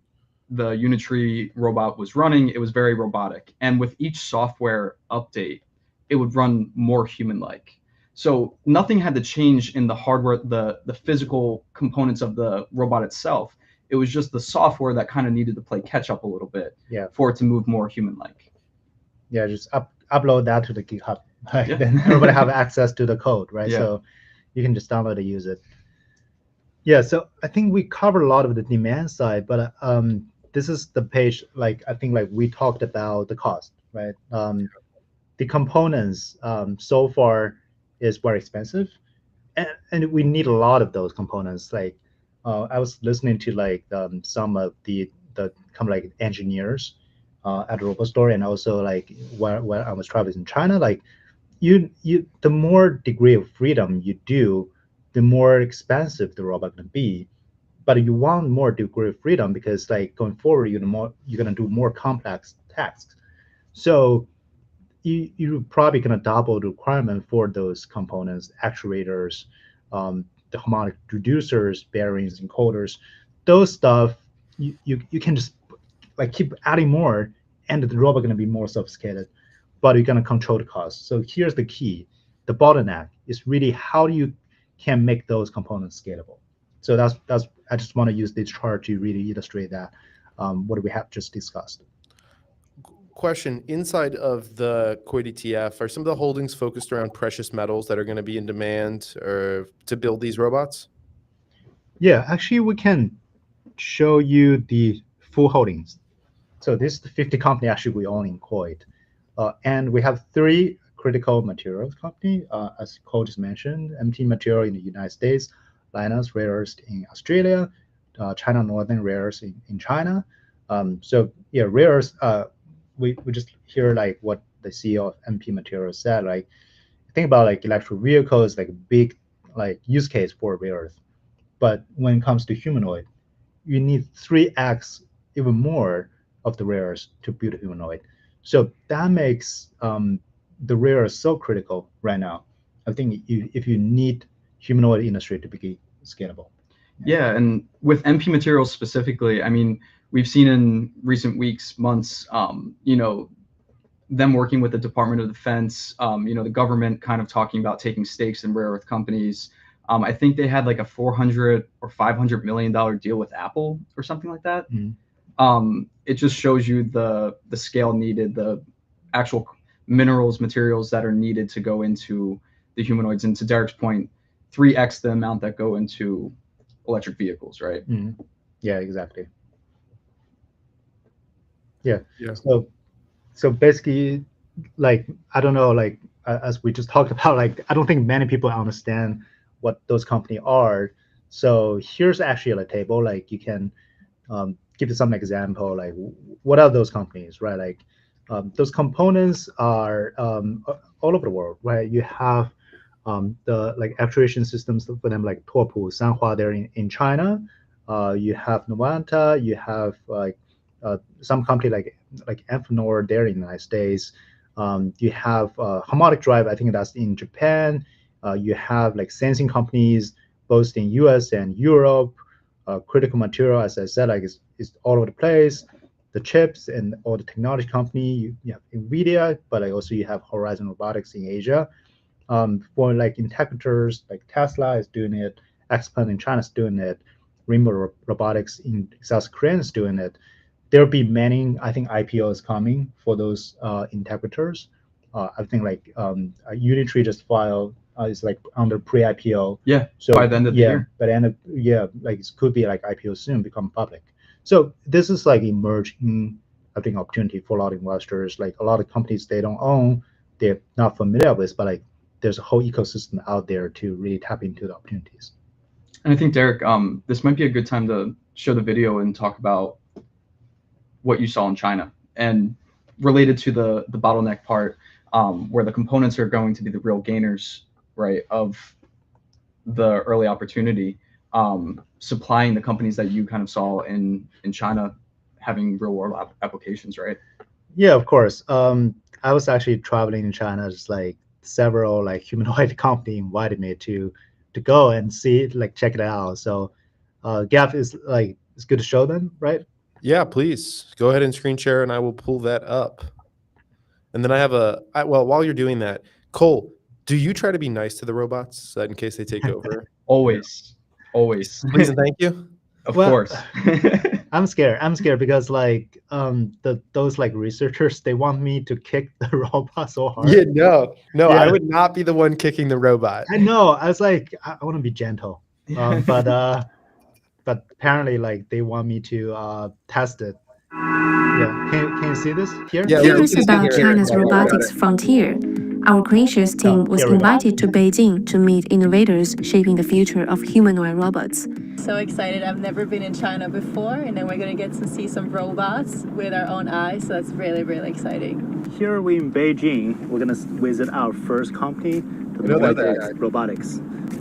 the Unitree robot was running, it was very robotic. And with each software update, it would run more human-like. So nothing had to change in the hardware, the physical components of the robot itself. It was just the software that kind of needed to play catch up a little bit for it to move more human-like. Yeah, just upload that to the GitHub. Right? Yeah. Then everybody have access to the code, right? Yeah. So you can just download and use it. Yeah, so I think we covered a lot of the demand side, but this is the page, like I think like we talked about the cost, right? The components so far is very expensive, and we need a lot of those components. Like I was listening to like some of the kind of like engineers at RoboStore, and also like when I was traveling in China, like you the more degree of freedom you do, the more expensive the robot can be. But you want more degree of freedom because like going forward, you're gonna do more complex tasks. So you're probably gonna double the requirement for those components, actuators, the harmonic reducers, bearings, encoders, those stuff. You can just like keep adding more, and the robot gonna be more sophisticated, but you're gonna control the cost. So here's the key: the bottleneck is really how you can make those components scalable. So that's I just want to use this chart to really illustrate that what we have just discussed. Question, inside of the KOID ETF, are some of the holdings focused around precious metals that are going to be in demand or to build these robots? Yeah, actually, we can show you the full holdings. So this is the 50 company actually we own in KOID. And we have 3 critical materials company, as Cole just mentioned, MT Material in the United States, Lynas Rare Earths in Australia, China Northern Rare Earths in China. So yeah, rare earths, we just hear like what the CEO of MP Materials said, like think about like electric vehicles, like a big like use case for rare earth. But when it comes to humanoid, you need 3x even more of the rare earths to build a humanoid. So that makes the rare earth so critical right now. I think if you need humanoid industry to be scalable. Yeah, and with MP Materials specifically, I mean, we've seen in recent weeks, months, you know, them working with the Department of Defense, you know, the government kind of talking about taking stakes in rare earth companies. I think they had like a $400 or $500 million deal with Apple or something like that. It just shows you the scale needed, the actual minerals, materials that are needed to go into the humanoids. And to Derek's point, 3x the amount that go into electric vehicles, right? Yeah, exactly. Yeah. Yeah. So basically, like I don't know, like as we just talked about, like I don't think many people understand what those companies are. So here's actually a table, like you can give you some example, like what are those companies, right? Like those components are all over the world, right? You have the like actuation systems for them, like Tuopu, Sanhua there in China. You have Novanta. You have like some company like Amphenor there in the United States. You have Harmonic Drive. I think that's in Japan. You have like sensing companies both in US and Europe. Critical material, as I said, like is all over the place. The chips and all the technology company, you have NVIDIA, but like also you have Horizon Robotics in Asia. For like integrators, like Tesla is doing it, XPeng in China is doing it, Rainbow Robotics in South Korea is doing it. There'll be many, I think, IPOs coming for those integrators. I think like Unitree just filed is like under pre-IPO. Yeah. So by the end of the year. by the end of like it could be like IPO soon, become public. So this is like emerging, I think, opportunity for a lot of investors. Like a lot of companies they don't own, they're not familiar with, but like there's a whole ecosystem out there to really tap into the opportunities. And I think, Derek, this might be a good time to show the video and talk about what you saw in China and related to the bottleneck part, where the components are going to be the real gainers, right, of the early opportunity, supplying the companies that you kind of saw in China having real world applications, right? Yeah, of course. I was actually traveling in China, just like several like humanoid company invited me to go and see it, like check it out. So Gav is like, it's good to show them, right? Yeah, please go ahead and screen share and I will pull that up. And then I have well, while you're doing that, Cole, do you try to be nice to the robots in case they take over? Always. Please and thank you. Of course. I'm scared because like those like researchers, they want me to kick the robot so hard. Yeah, no, Yeah. I would not be the one kicking the robot. I know. I was like, I want to be gentle, but apparently like they want me to test it. Yeah, can you see this here? Yeah, Curious about China's robotics frontier, our creatures team was here we go. invited to Beijing to meet innovators shaping the future of humanoid robots. So excited. I've never been in China before, and then we're going to get to see some robots with our own eyes, so that's really, really exciting. Here we in Beijing, we're going to visit our first company, the Robotics.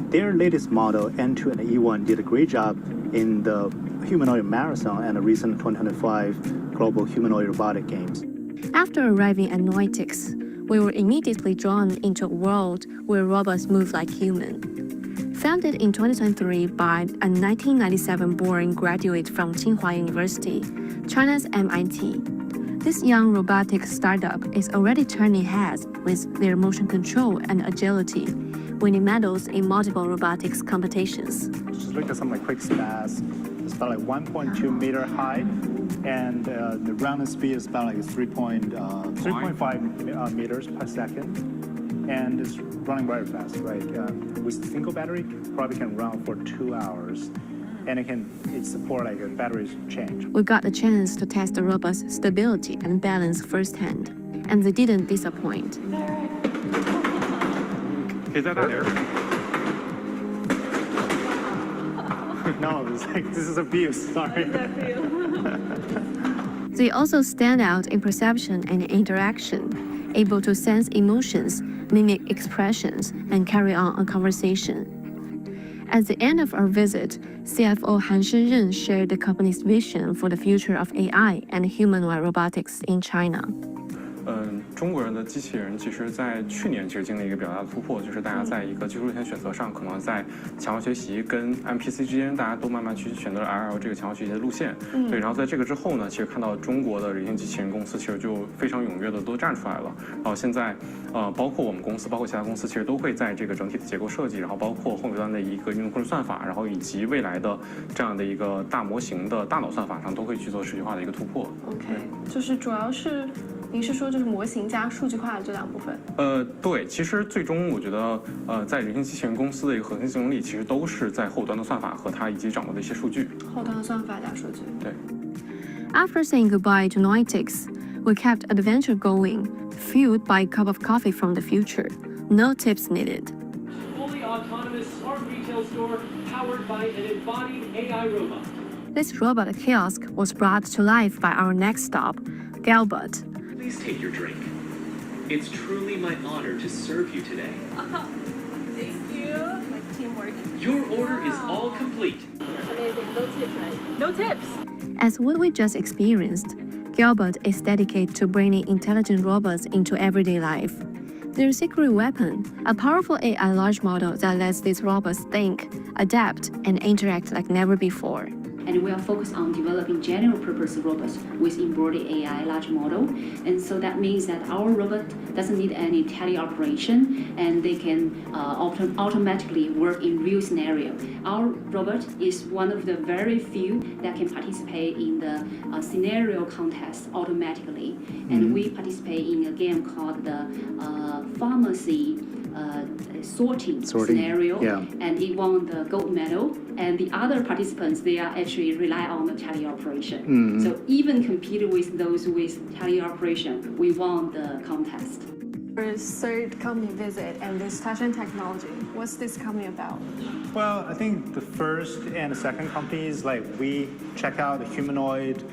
Their latest model, N2 and E1, did a great job in the Humanoid Marathon and the recent 2025 Global Humanoid Robotic Games. After arriving at Noitix, we were immediately drawn into a world where robots move like humans. Founded in 2023 by a 1997-born graduate from Tsinghua University, China's MIT, this young robotics startup is already turning heads with their motion control and agility, winning medals in multiple robotics competitions. Just look at some like quick stats. It's about like 1.2 meter height, and the rounding speed is about like 3.5 meters per second, and it's running very fast, right? With single battery, probably can run for 2 hours, and it support like a battery change. We got the chance to test the robot's stability and balance firsthand, and they didn't disappoint. Is that there? No, it's like, this is abuse, sorry. They also stand out in perception and interaction, able to sense emotions, mimic expressions, and carry on a conversation. At the end of our visit, CFO Han Shenzhen shared the company's vision for the future of AI and humanoid robotics in China. 中国人的机器人其实在去年其实经历一个比较大的突破，就是大家在一个技术路线选择上，可能在强化学习跟 MPC 之间，大家都慢慢去选择了 RL 这个强化学习的路线。对，然后在这个之后呢，其实看到中国的人形机器人公司其实就非常踊跃的都站出来了。然后现在包括我们公司，包括其他公司，其实都会在这个整体的结构设计，然后包括后端的一个运动控制算法，然后以及未来的这样的一个大模型的大脑算法上，都会去做视觉化的一个突破。OK， 就是主要是。您是说就是模型加数据化的这两部分？对，其实最终我觉得，在人形机器人公司的一个核心竞争力，其实都是在后端的算法和它以及掌握的一些数据。后端的算法加数据。对。After saying goodbye to Noitix, we kept adventure going, fueled by a cup of coffee from the future. No tips needed. Fully autonomous smart retail store powered by an embodied AI robot. This robot kiosk was brought to life by our next stop, Galbot. Please take your drink. It's truly my honor to serve you today. Thank you. Like teamwork. Your order is all complete. Amazing. No tips, right? No tips. As what we just experienced, Gilbert is dedicated to bringing intelligent robots into everyday life. Their secret weapon, a powerful AI large model that lets these robots think, adapt, and interact like never before. And we are focused on developing general purpose robots with embodied AI large model. And so that means that our robot doesn't need any teleoperation, and they can automatically work in real scenario. Our robot is one of the very few that can participate in the scenario contest automatically. And we participate in a game called the pharmacy sorting scenario, and it won the gold medal. And the other participants, they are actually rely on the teleoperation. So even competed with those with teleoperation, we won the contest. Our third company visit and this Taishan Technology. What's this company about? Well, I think the first and the second companies, like we check out the humanoid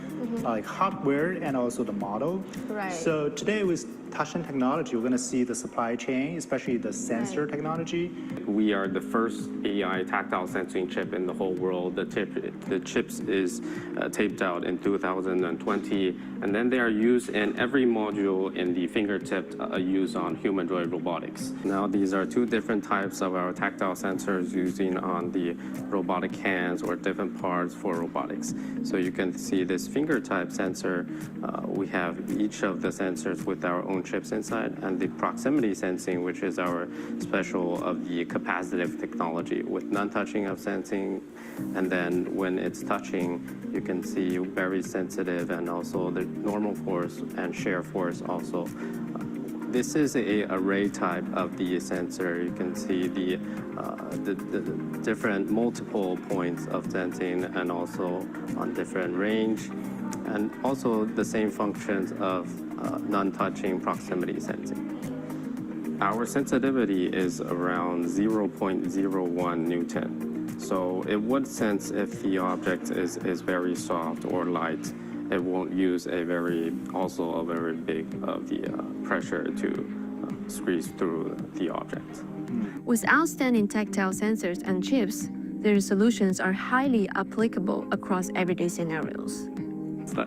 like hardware and also the model. Right. So today with Taishan Technology, we're going to see the supply chain, especially the sensor technology. We are the first AI tactile sensing chip in the whole world. The chips is taped out in 2020, and then they are used in every module in the fingertip used on humanoid robotics. Now these are two different types of our tactile sensors using on the robotic hands or different parts for robotics. So you can see this finger type sensor. We have each of the sensors with our own chips inside, and the proximity sensing, which is our special of the capacitive technology with non-touching of sensing, and then when it's touching, you can see very sensitive and also the normal force and shear force also. This is a array type of the sensor. You can see the different multiple points of sensing and also on different range, and also the same functions of non-touching proximity sensing. Our sensitivity is around 0.01 Newton. So it would sense if the object is very soft or light. It won't use a very big of the pressure to squeeze through the object. With outstanding tactile sensors and chips, their solutions are highly applicable across everyday scenarios.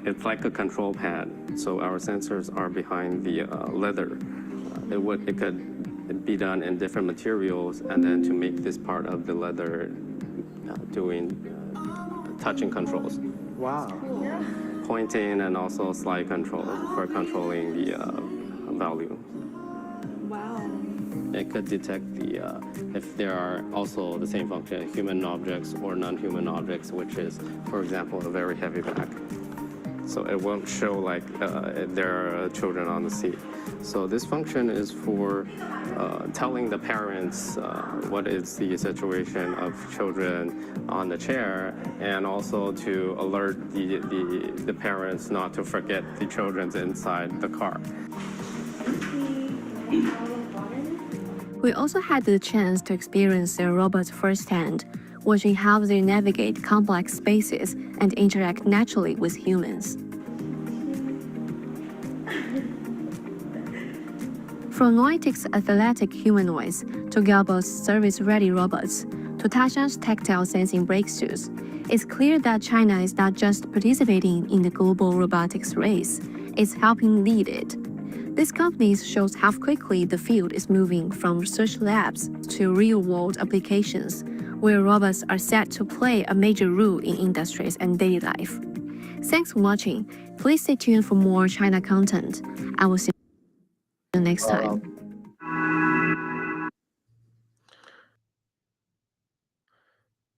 It's like a control pad. So our sensors are behind the leather. It could be done in different materials, and then to make this part of the leather doing touching controls. Wow. Pointing and also slide control for controlling the value. Wow. It could detect if there are also the same function, human objects or non-human objects, which is, for example, a very heavy bag. So it won't show like there are children on the seat. So this function is for telling the parents what is the situation of children on the chair, and also to alert the parents not to forget the children's inside the car. We also had the chance to experience their robots firsthand, watching how they navigate complex spaces and interact naturally with humans. From Noetic's athletic humanoids to Gilbert's service-ready robots to Taishan's tactile sensing breakthroughs, it's clear that China is not just participating in the global robotics race, it's helping lead it. This company shows how quickly the field is moving from research labs to real-world applications, where robots are set to play a major role in industries and daily life. Thanks for watching. Please stay tuned for more China content. I will see you next time.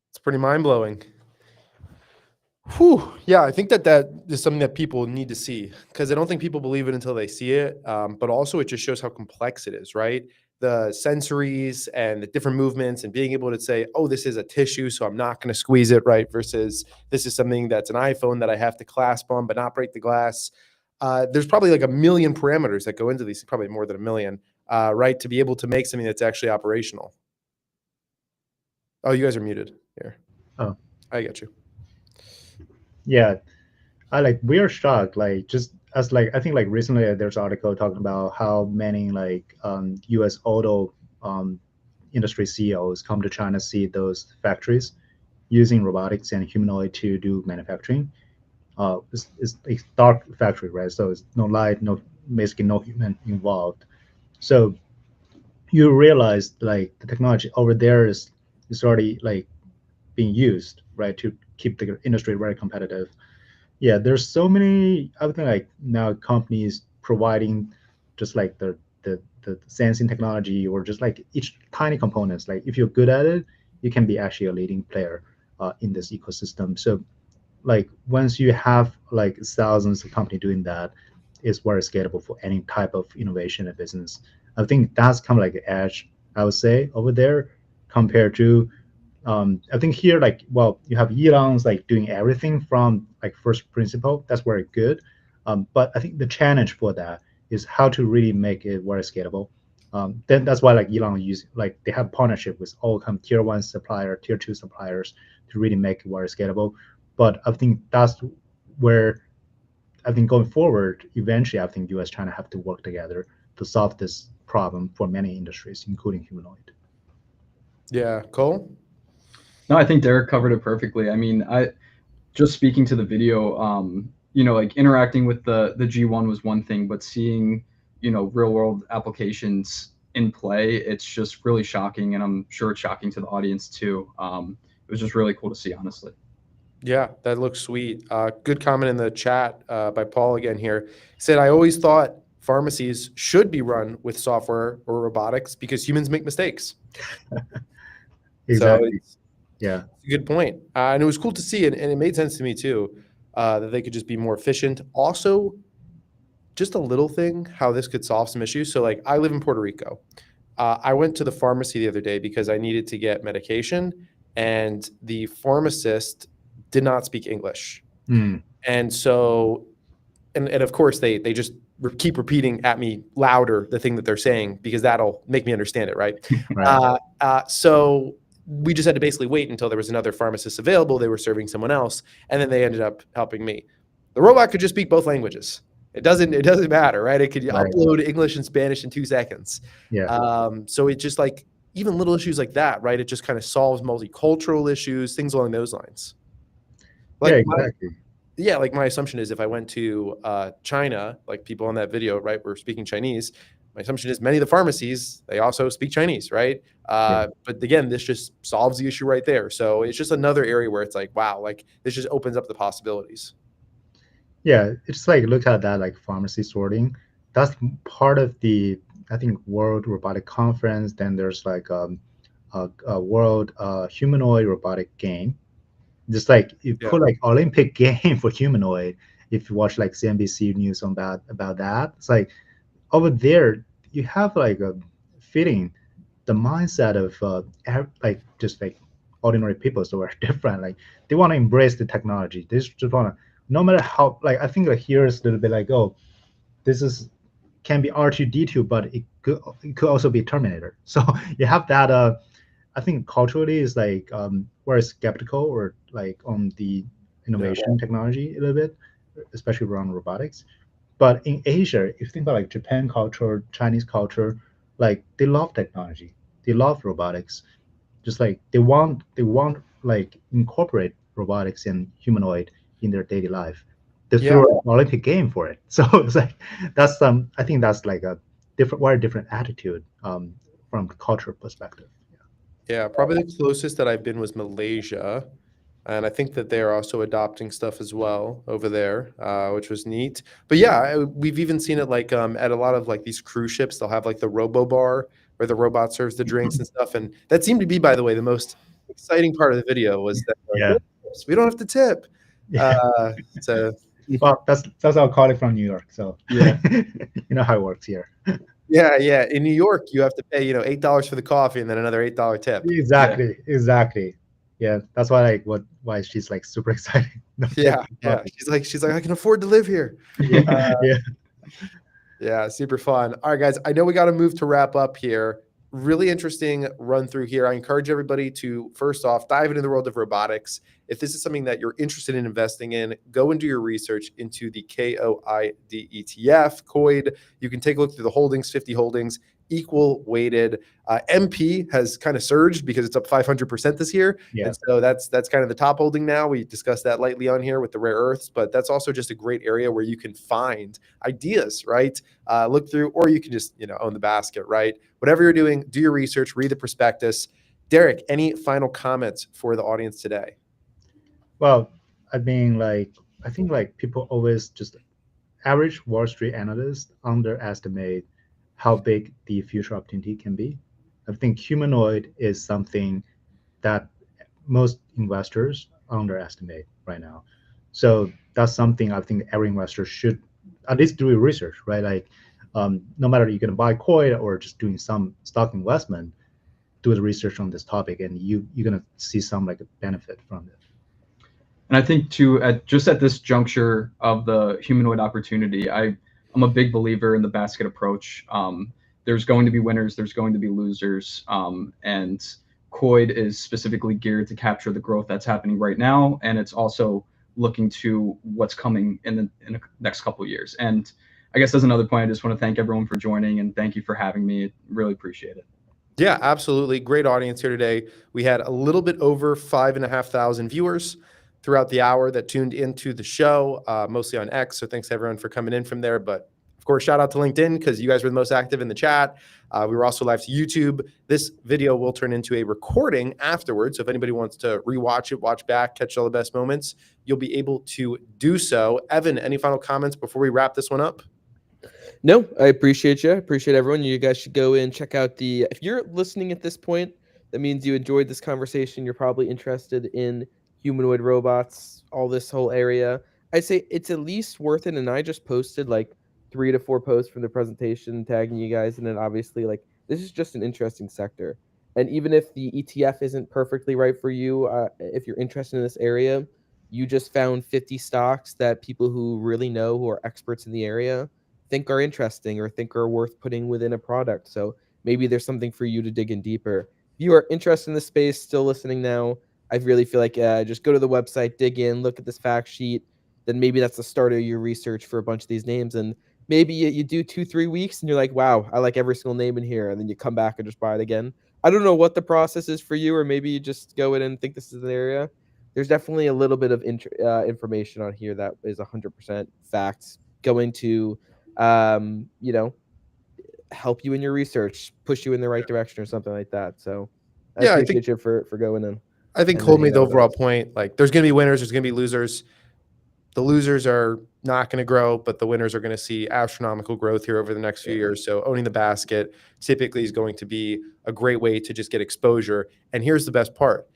It's pretty mind-blowing. Whew. Yeah, I think that is something that people need to see, because I don't think people believe it until they see it. But also it just shows how complex it is, right? The sensories and the different movements and being able to say, oh, this is a tissue, so I'm not going to squeeze it, right? Versus this is something that's an iPhone that I have to clasp on but not break the glass. There's probably like 1 million parameters that go into these, probably more than 1 million, right? To be able to make something that's actually operational. Oh, you guys are muted here. Oh, I got you. Yeah, we are shocked. Like, just as like I think like recently there's an article talking about how many like U.S. auto industry CEOs come to China, see those factories using robotics and humanoid to do manufacturing. It's a dark factory, right? So it's no light, no basically no human involved. So you realize like the technology over there is already like being used, right, to keep the industry very competitive. Yeah, there's so many. I would think like now companies providing just like the sensing technology or just like each tiny components. Like if you're good at it, you can be actually a leading player in this ecosystem. So like once you have like thousands of company doing that, it's very scalable for any type of innovation and business. I think that's kind of like the edge, I would say, over there compared to I think here, like, well, you have Elon's like doing everything from like first principle. That's very good. But I think the challenge for that is how to really make it very scalable. Then that's why like Elon use like they have partnership with all kind of tier one supplier, tier two suppliers to really make it very scalable. But I think that's where I think going forward, eventually, I think U.S. China have to work together to solve this problem for many industries, including humanoid. Yeah, Cole. No, I think Derek covered it perfectly. I mean, I just speaking to the video, like interacting with the G1 was one thing, but seeing, real world applications in play, it's just really shocking, and I'm sure it's shocking to the audience too. It was just really cool to see, honestly. Yeah, that looks sweet. Good comment in the chat by Paul again here. He said, I always thought pharmacies should be run with software or robotics because humans make mistakes. Exactly. So yeah. It's a good point. And it was cool to see, and it made sense to me too, that they could just be more efficient. Also, just a little thing, how this could solve some issues. So like I live in Puerto Rico. I went to the pharmacy the other day because I needed to get medication, and the pharmacist did not speak English. And so, and of course they just keep repeating at me louder the thing that they're saying because that'll make me understand it, right? Right. So we just had to basically wait until there was another pharmacist available. They were serving someone else, and then they ended up helping me. The robot could just speak both languages. It doesn't matter, right? It could upload English and Spanish in 2 seconds. Yeah. So it's just like even little issues like that, right? It just kind of solves multicultural issues, things along those lines. Like yeah, exactly. Like my assumption is if I went to China, like people on that video, right, were speaking Chinese. My assumption is many of the pharmacies, they also speak Chinese, right? But again, this just solves the issue right there. So it's just another area where it's like, wow, like this just opens up the possibilities. Yeah, it's like look at that like pharmacy sorting. That's part of the I think World Robotic Conference. Then there's like a World Humanoid Robotic Game. Just like you put like Olympic game for humanoid. If you watch like CNBC news on that about that, it's like over there you have like a feeling the mindset of like just like ordinary people so are different. Like they want to embrace the technology. They just want to, no matter how like I think like here is a little bit like, oh, this is can be R2D2, but it could also be Terminator. So you have that I think culturally is like we're skeptical or like on the innovation technology a little bit, especially around robotics. But in Asia, if you think about like Japan culture, Chinese culture, like they love technology, they love robotics. Just like they want like incorporate robotics and humanoid in their daily life. They throw an Olympic game for it. So it's like that's I think that's like a very different attitude from the cultural perspective. Yeah, probably the closest that I've been was Malaysia. And I think that they're also adopting stuff as well over there, which was neat. But yeah, we've even seen it like at a lot of like these cruise ships, they'll have like the robo bar where the robot serves the drinks and stuff. And that seemed to be, by the way, the most exciting part of the video was that like, we don't have to tip. So well, that's our colleague from New York. So yeah, you know how it works here. Yeah. In New York, you have to pay, $8 for the coffee and then another $8 tip. Exactly. Yeah, that's why why she's like super excited. Yeah. She's like I can afford to live here. Yeah, super fun. All right, guys, I know we got to move to wrap up here. Really interesting run through here. I encourage everybody to first off dive into the world of robotics if this is something that you're interested in investing in, go and do your research into the KOID ETF, KOID. You can take a look through the holdings, 50 holdings, equal weighted. MP has kind of surged because it's up 500% this year. Yeah. And so that's kind of the top holding now. We discussed that lightly on here with the rare earths, but that's also just a great area where you can find ideas, right? Look through, or you can just, own the basket, right? Whatever you're doing, do your research, read the prospectus. Derek, any final comments for the audience today? Well, I think people always just average Wall Street analysts underestimate how big the future opportunity can be. I think humanoid is something that most investors underestimate right now. So that's something I think every investor should at least do research, right? No matter you're going to buy KOID or just doing some stock investment, do the research on this topic, and you're going to see some benefit from it. And I think just at this juncture of the humanoid opportunity, I'm a big believer in the basket approach. There's going to be winners, there's going to be losers, and KOID is specifically geared to capture the growth that's happening right now, and it's also looking to what's coming in the next couple of years. And I guess as another point, I just want to thank everyone for joining, and thank you for having me. Really appreciate it. Yeah, absolutely. Great audience here today. We had a little bit over 5,500 viewers throughout the hour that tuned into the show, mostly on X. So thanks everyone for coming in from there. But of course, shout out to LinkedIn because you guys were the most active in the chat. We were also live to YouTube. This video will turn into a recording afterwards. So if anybody wants to rewatch it, watch back, catch all the best moments, you'll be able to do so. Evan, any final comments before we wrap this one up? No, I appreciate you. I appreciate everyone. You guys should go in, check out if you're listening at this point, that means you enjoyed this conversation. You're probably interested in humanoid robots, all this whole area. I'd say it's at least worth it. And I just posted 3 to 4 posts from the presentation tagging you guys. And then obviously this is just an interesting sector. And even if the ETF isn't perfectly right for you, if you're interested in this area, you just found 50 stocks that people who really know, who are experts in the area, think are interesting or think are worth putting within a product. So maybe there's something for you to dig in deeper. If you are interested in the space, still listening now, I really feel just go to the website, dig in, look at this fact sheet. Then maybe that's the start of your research for a bunch of these names. And maybe you do 2-3 weeks and you're like, wow, I like every single name in here. And then you come back and just buy it again. I don't know what the process is for you, or maybe you just go in and think this is an area. There's definitely a little bit of information on here that is 100% facts, going to, help you in your research, push you in the right direction or something like that. So I appreciate you for going in. I think Cole made the overall point. There's going to be winners, there's going to be losers. The losers are not going to grow, but the winners are going to see astronomical growth here over the next few years. So owning the basket typically is going to be a great way to just get exposure. And here's the best part.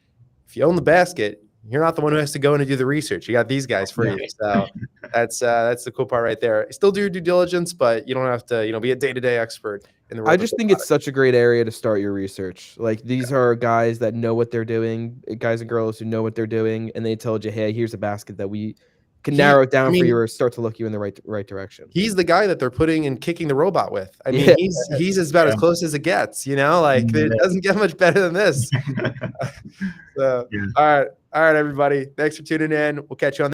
If you own the basket, you're not the one who has to go in and do the research. You got these guys for you. So that's the cool part right there. Still do your due diligence, but you don't have to, be a day-to-day expert in the world. I just think it's such a great area to start your research. These are guys that know what they're doing, guys and girls who know what they're doing, and they told you, hey, here's a basket that we can narrow it down for you or start to look you in the right direction. He's the guy that they're putting and kicking the robot with. I mean, he's about as close as it gets, it doesn't get much better than this. So, all right, everybody. Thanks for tuning in. We'll catch you on